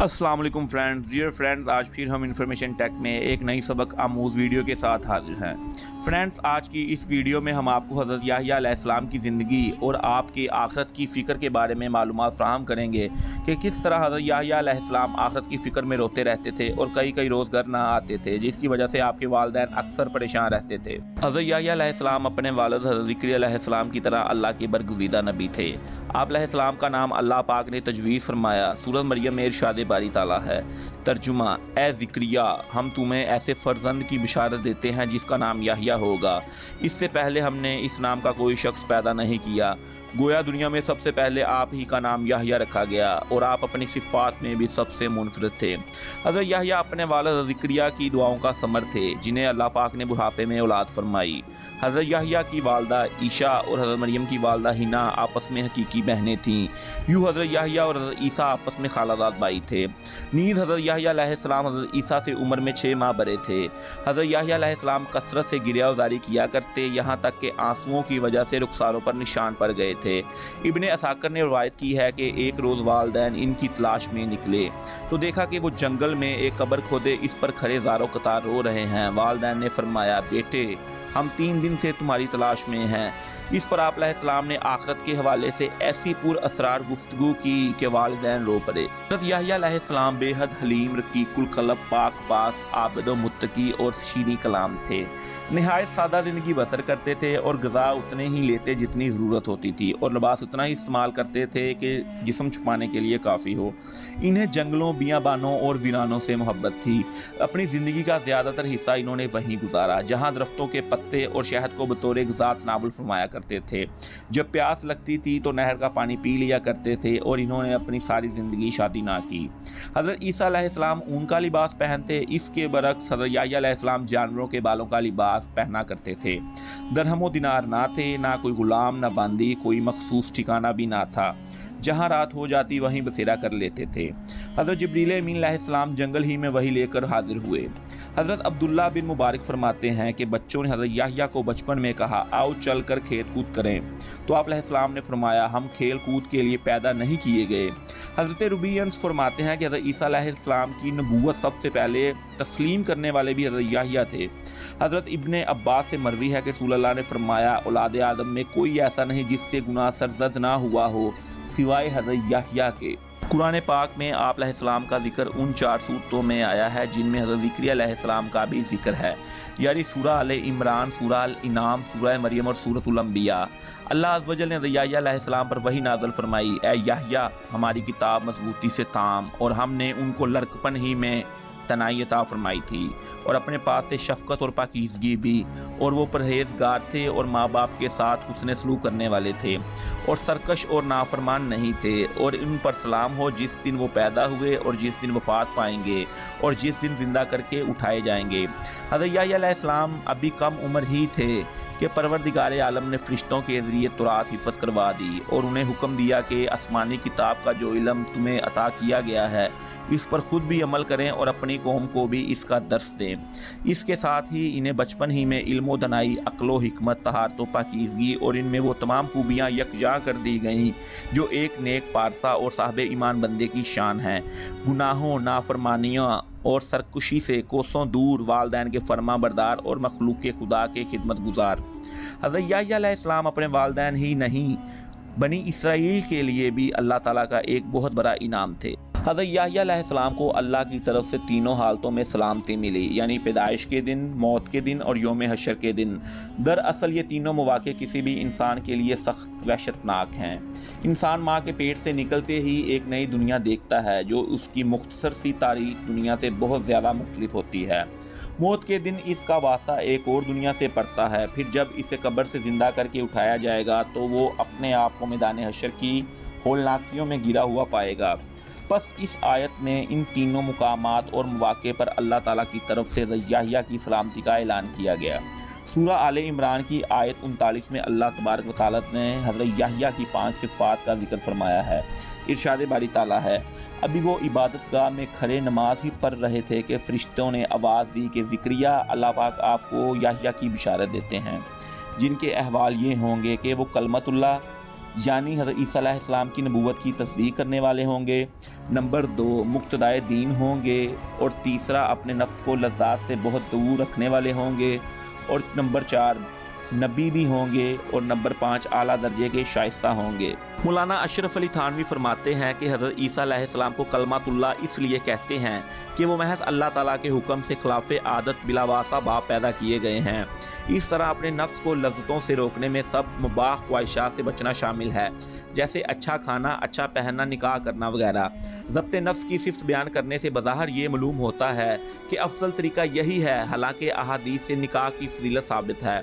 अस्सलाम वालेकुम friends. Dear friends, आज फिर हम इंफॉर्मेशन टेक में एक नई सबक आमूज़ वीडियो के साथ हाजिर हैं। फ्रेंड्स, आज की इस वीडियो में हम आपको हज़रत याह्या अलैहिस्सलाम की ज़िंदगी और आपकी आखिरत की फ़िक्र के बारे में मालूमात फ़राहम करेंगे कि किस तरह हज़रत याह्या अलैहिस्सलाम आखिरत की फ़िक्र में रोते रहते थे और कई रोज़ घर ना आते थे, जिसकी वजह से आपके वालिदैन अक्सर परेशान रहते थे। हज़रत याह्या अलैहिस्सलाम अपने वालिद हज़रत ज़िक्रिया अलैहिस्सलाम की तरह अल्लाह के बरगुज़ीदा नबी थे। आप अलैहिस्सलाम का नाम अल्लाह पाक ने तजवीज़ फरमाया। सूरत मरियम में इरशाद बारी ताला है, तर्जुमा, ए ज़िक्रिया, हम तुम्हें ऐसे फ़र्जंद की बिशारत देते हैं जिसका नाम याह्या होगा। इससे पहले हमने इस नाम का कोई शख्स पैदा नहीं किया। गोया दुनिया में सबसे पहले आप ही का नाम याह्या रखा गया और आप अपनी सिफ़ात में भी सबसे मुनफरिद थे। हज़रत याह्या अपने वालिद ज़िक्रिया की दुआओं का समर थे, जिन्हें अल्लाह पाक ने बुढ़ापे में औलाद फरमाई। हज़रत याह्या की वालदा ईशा और हज़रत मरियम की वालदा हिना आपस में हकीकी बहनें थीं। यूँ हज़रत याह्या और हज़रत ईसा आपस में खालाजाद भाई थे। नीज़ हज़रत याह्या अलैहिस्सलाम हज़रत ईसा से उम्र में 6 माह बड़े थे। हज़रत याह्या अलैहिस्सलाम कसरत से गिरियाज़ारी किया करते, यहाँ तक कि आंसुओं की वजह से रुखसारों पर निशान पड़ गए थे। इब्ने असाकर ने रवायत की है कि एक रोज़ वालिदैन इनकी तलाश में निकले तो देखा कि वो जंगल में एक कब्र खोदे इस पर खड़े ज़ारो कतार रो रहे हैं। वालिदैन ने फरमाया, बेटे, हम 3 दिन से तुम्हारी तलाश में हैं। इस पर आप अलैहिस्सलाम ने आखिरत के हवाले से ऐसी पुर असरार गुफ्तगू की कि वालिदैन रो पड़े। हज़रत याह्या अलैहिस्सलाम बेहद हलीम, रकीकुल क़ल्ब, पाक बास, आबिद व मुत्तकी और शीनी कलाम थे। नहायत सादा ज़िंदगी बसर करते थे और ग़िज़ा उतने ही लेते जितनी ज़रूरत होती थी और लिबास उतना ही इस्तेमाल करते थे कि जिस्म छुपाने के लिए काफ़ी हो। इन्हें जंगलों, बियाबानों और वीरानों से मोहब्बत थी। अपनी ज़िंदगी का ज़्यादातर हिस्सा इन्होंने वहीं गुजारा, जहाँ दरख्तों के पत्ते और शहद को बतौर ग़िज़ा तनावुल फरमाया करते थे। जब प्यास लगती थी तो नहर का पानी पी लिया करते थे और इन्होंने अपनी सारी ज़िंदगी शादी ना की। हज़रत ईसा अलैहिस्सलाम ऊन का लिबास पहनते, इसके बरक्स हज़रत याह्या अलैहिस्सलाम जानवरों के बालों का लिबास पहना करते थे। दरहम व दिनार ना थे, ना कोई गुलाम, ना बांदी, कोई मखसूस ठिकाना भी ना था। जहाँ रात हो जाती वहीं बसेरा कर लेते थे। हज़रत जिब्रील अमीन अलैहिस्सलाम जंगल ही में वही लेकर हाजिर हुए। हज़रत अब्दुल्ला बिन मुबारक फरमाते हैं कि बच्चों ने हज़रत याह्या को बचपन में कहा, आओ चल कर खेत कूद करें। तो आप अलैहिस्सलाम ने फरमाया, हम खेल कूद के लिए पैदा नहीं किए गए। हज़रत रुबी अनस फरमाते हैं कि हज़रत ईसा अलैहिस्सलाम की नबूवत सबसे पहले तस्लीम करने वाले भी हज़रत याह्या थे। हज़रत इब्ने अब्बास से मरवी है कि रसूल अल्लाह ने फरमाया, औलाद आदम में कोई ऐसा नहीं जिससे गुनाह सरजद ना हुआ हो सिवाय हज़रत याह्या के। कुरान पाक में आप अलैहिस्सलाम का जिक्र उन 4 सूरतों में आया है जिनमें हज़रत ज़िक्रिया अलैहिस्सलाम का भी जिक्र है, यानी सूरह आले इमरान, सूरह अल इनाम, सूरह मरियम और सूरतुल अंबिया। अल्लाह अज़्ज़ व जल ने हज़रत याह्या अलैहिस्सलाम पर वही नाज़िल फरमाई, ए याह्या, हमारी किताब मजबूती से थाम और हमने उनको लड़कपन ही में तनाई अता फरमाई थी और अपने पास से शफ़क़त और पाकीज़गी भी, और वो परहेज़गार थे और माँ बाप के साथ हुस्न सलूक करने वाले थे और सरकश और नाफरमान नहीं थे। और इन पर सलाम हो जिस दिन वो पैदा हुए और जिस दिन वफ़ात पाएंगे और जिस दिन ज़िंदा करके उठाए जाएंगे। हज़रत याह्या अलैहिस्सलाम अभी कम उम्र ही थे कि परवरदिगार आलम ने फ़रिश्तों के ज़रिए तौरात हिफ़्ज़ करवा दी और उन्हें हुक्म दिया कि आसमानी किताब का जो इल्म तुम्हें अता किया गया है इस पर ख़ुद भी अमल करें और अपनी कौम को भी इसका दर्स दें। इसके साथ ही इन्हें बचपन ही में इल्म व दनाई, अक्ल व हिकमत, तहारत व पाकीज़गी और इनमें वो तमाम खूबियाँ यकजा कर दी गईं जो एक नेक पारसा और साहिब ईमान बंदे की शान हैं। गुनाहों, नाफरमानियों और सरकशी से कोसों दूर, वालिदैन के फरमा बरदार और मखलूक खुदा के खिदमत गुजार। हज़रत याह्या अलैहिस्सलाम अपने वालिदैन ही नहीं बनी इसराइल के लिए भी अल्लाह ताला का एक बहुत बड़ा इनाम थे। हज़रत याह्या अलैहिस्सलाम को अल्लाह की तरफ से तीनों हालतों में सलामती मिली, यानी पैदाइश के दिन, मौत के दिन और यौम हशर के दिन। दरअसल ये तीनों मौक़े किसी भी इंसान के लिए सख्त वहशतनाक हैं। इंसान माँ के पेट से निकलते ही एक नई दुनिया देखता है जो उसकी मुख्तसर सी तारीख दुनिया से बहुत ज़्यादा मुख्तलिफ होती है। मौत के दिन इसका वास्ता एक और दुनिया से पड़ता है। फिर जब इसे कब्र से ज़िंदा करके उठाया जाएगा तो वो अपने आप को मैदान हशर की होलनाकियों में गिरा हुआ पाएगा। बस इस आयत में इन तीनों मुकामात और मौक़े पर अल्लाह ताला की तरफ से याह्या की सलामती का ऐलान किया गया। सूरह आले इमरान की आयत 39 में अल्लाह तबारक व तआला ने हज़रत याह्या की 5 सिफ़ात का जिक्र फरमाया है। इरशाद बारी ताला है, अभी वो इबादत गाह में खड़े नमाज ही पढ़ रहे थे कि फ़रिश्तों ने आवाज़ दी कि ज़िक्रिया, अल्लाह पाक आपको याह्या की बिशारत देते हैं जिनके अहवाल ये होंगे कि वो कलमतुल्लाह یعنی حضرت عیسیٰ علیہ السلام کی نبوت کی تصدیق کرنے والے ہوں گے۔ نمبر 2 مقتدائے دین ہوں گے، اور تیسرا اپنے نفس کو لذات سے بہت دور رکھنے والے ہوں گے، اور نمبر 4 نبی بھی ہوں گے، اور نمبر 5 اعلیٰ درجے کے شائستہ ہوں گے۔ مولانا اشرف علی تھانوی فرماتے ہیں کہ حضرت عیسیٰ علیہ السلام کو کلمۃ اللہ اس لیے کہتے ہیں کہ وہ محض اللہ تعالیٰ کے حکم سے خلاف عادت بلا واسطہ باپ پیدا کیے گئے ہیں۔ اس طرح اپنے نفس کو لذتوں سے روکنے میں سب مباح خواہشات سے بچنا شامل ہے، جیسے اچھا کھانا، اچھا پہننا، نکاح کرنا وغیرہ۔ ضبط نفس کی صفت بیان کرنے سے بظاہر یہ معلوم ہوتا ہے کہ افضل طریقہ یہی ہے، حالانکہ احادیث سے نکاح کی فضیلت ثابت ہے۔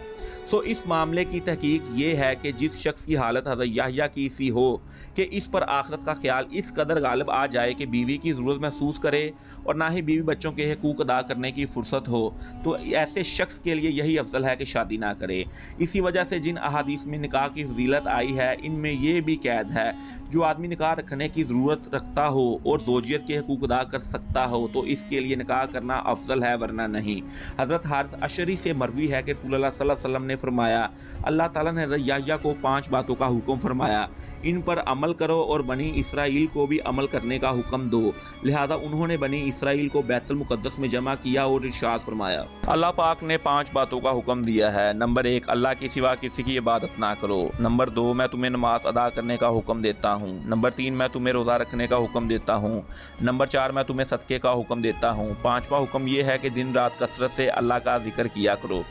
اس معاملے کی تحقیق یہ ہے کہ جس شخص کی حالت حضرت یحییٰ کی سی ہو کہ اس پر آخرت کا خیال اس قدر غالب آ جائے کہ بیوی کی ضرورت محسوس کرے اور نہ ہی بیوی بچوں کے حقوق ادا کرنے کی فرصت ہو، تو ایسے شخص کے لیے یہی افضل ہے کہ شادی نہ کرے۔ اسی وجہ سے جن احادیث میں نکاح کی فضیلت آئی ہے، ان میں یہ بھی قید ہے جو آدمی نکاح رکھنے کی ضرورت رکھتا ہو اور زوجیت کے حقوق ادا کر سکتا ہو تو اس کے لیے نکاح کرنا افضل ہے، ورنہ نہیں۔ حضرت حارث اشعری سے مروی ہے کہ رسول اللہ صلی اللہ علیہ وسلم نے فرمایا، اللہ تعالیٰ نے حضرت یحییٰ کو 5 باتوں کا حکم فرمایا، ان پر عمل کرو اور بنی اسرائیل کو بھی عمل کرنے کا حکم دو۔ لہذا انہوں نے بنی اسرائیل کو بیت المقدس میں جمع کیا اور ارشاد فرمایا۔ اللہ پاک نے 5 باتوں کا حکم دیا ہے۔ نمبر 1 اللہ کے سوا کسی کی عبادت نہ کرو۔ نمبر 2 میں تمہیں نماز ادا کرنے کا حکم دیتا ہوں۔ نمبر 3 میں تمہیں روزہ رکھنے کا حکم دیتا ہوں۔ نمبر 4 میں تمہیں صدقے کا حکم دیتا ہوں۔ 5واں حکم یہ ہے کہ دن رات کثرت سے اللہ کا ذکر کیا کرو۔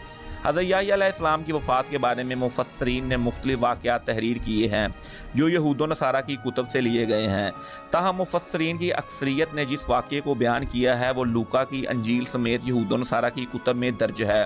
حضرت یحییٰ علیہ السلام کی وفات کے بارے میں مفسرین نے مختلف واقعات تحریر کیے ہیں جو یہود و نصارہ کی کتب سے لیے گئے ہیں، تاہم مفسرین کی اکثریت نے جس واقعے کو بیان کیا ہے وہ لوکا کی انجیل سمیت یہود و نصارہ کی کتب میں درج ہے۔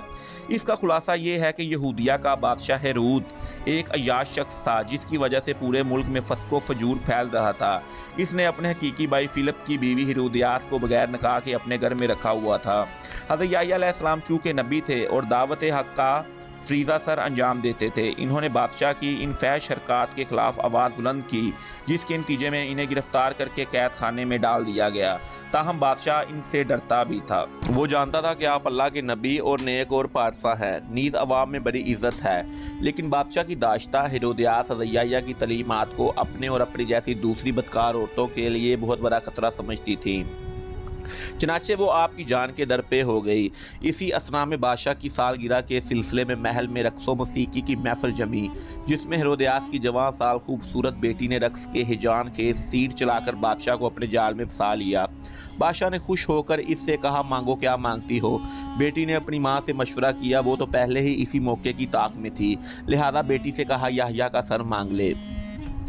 اس کا خلاصہ یہ ہے کہ یہودیہ کا بادشاہ ہیرود ایک عیاش شخص تھا جس کی وجہ سے پورے ملک میں فسق و فجور پھیل رہا تھا۔ اس نے اپنے حقیقی بھائی فلپ کی بیوی ہیرودیاس کو بغیر نکاح کے اپنے گھر میں رکھا ہوا تھا۔ حضرت یحییٰ علیہ السلام چونکہ نبی تھے اور دعوت حق کا فریضہ سر انجام دیتے تھے، انہوں نے بادشاہ کی ان فحش حرکات کے خلاف آواز بلند کی جس کے نتیجے میں انہیں گرفتار کر کے قید خانے میں ڈال دیا گیا۔ تاہم بادشاہ ان سے ڈرتا بھی تھا، وہ جانتا تھا کہ آپ اللہ کے نبی اور نیک اور پارسا ہیں، نیز عوام میں بڑی عزت ہے، لیکن بادشاہ کی داشتہ ہیرودیاس حضرت یحییٰ کی تعلیمات کو اپنے اور اپنی جیسی دوسری بدکار عورتوں کے لیے بہت بڑا خطرہ سمجھتی تھی، چنانچہ وہ آپ کی جان کے در پہ ہو گئی۔ اسی اثنا میں بادشاہ کی سالگرہ کے سلسلے میں محل میں رقص و موسیقی کی محفل جمی، جس میں ہیرودیاس کی جوان سال خوبصورت بیٹی نے رقص کے ہیجان کے سیر چلا کر بادشاہ کو اپنے جال میں پھنسا لیا۔ بادشاہ نے خوش ہو کر اس سے کہا، مانگو کیا مانگتی ہو؟ بیٹی نے اپنی ماں سے مشورہ کیا، وہ تو پہلے ہی اسی موقع کی طاق میں تھی، لہذا بیٹی سے کہا یحییٰ کا سر مانگ لے۔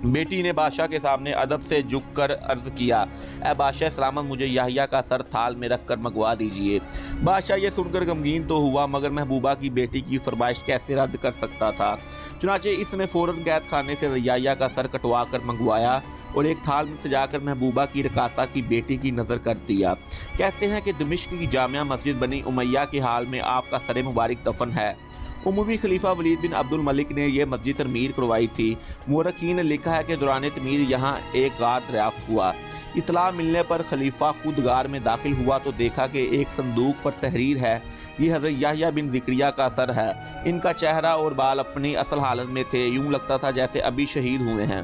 بیٹی نے بادشاہ کے سامنے ادب سے جھک کر عرض کیا، اے بادشاہ سلامت، مجھے یحییٰ کا سر تھال میں رکھ کر منگوا دیجیے۔ بادشاہ یہ سن کر غمگین تو ہوا، مگر محبوبہ کی بیٹی کی فرمائش کیسے رد کر سکتا تھا؟ چنانچہ اس نے فوراً قید خانے سے یحییٰ کا سر کٹوا کر منگوایا اور ایک تھال میں سجا کر محبوبہ کی رقاصہ کی بیٹی کی نظر کر دیا۔ کہتے ہیں کہ دمشق کی جامع مسجد بنی امیہ کے حال میں آپ کا سر مبارک دفن ہے۔ اموی خلیفہ ولید بن عبد الملک نے یہ مسجد تعمیر کروائی تھی۔ مورخین نے لکھا ہے کہ دوران تعمیر یہاں ایک غار دریافت ہوا۔ اطلاع ملنے پر خلیفہ خود غار میں داخل ہوا تو دیکھا کہ ایک صندوق پر تحریر ہے، یہ حضرت یحییٰ بن زکریا کا سر ہے۔ ان کا چہرہ اور بال اپنی اصل حالت میں تھے، یوں لگتا تھا جیسے ابھی شہید ہوئے ہیں۔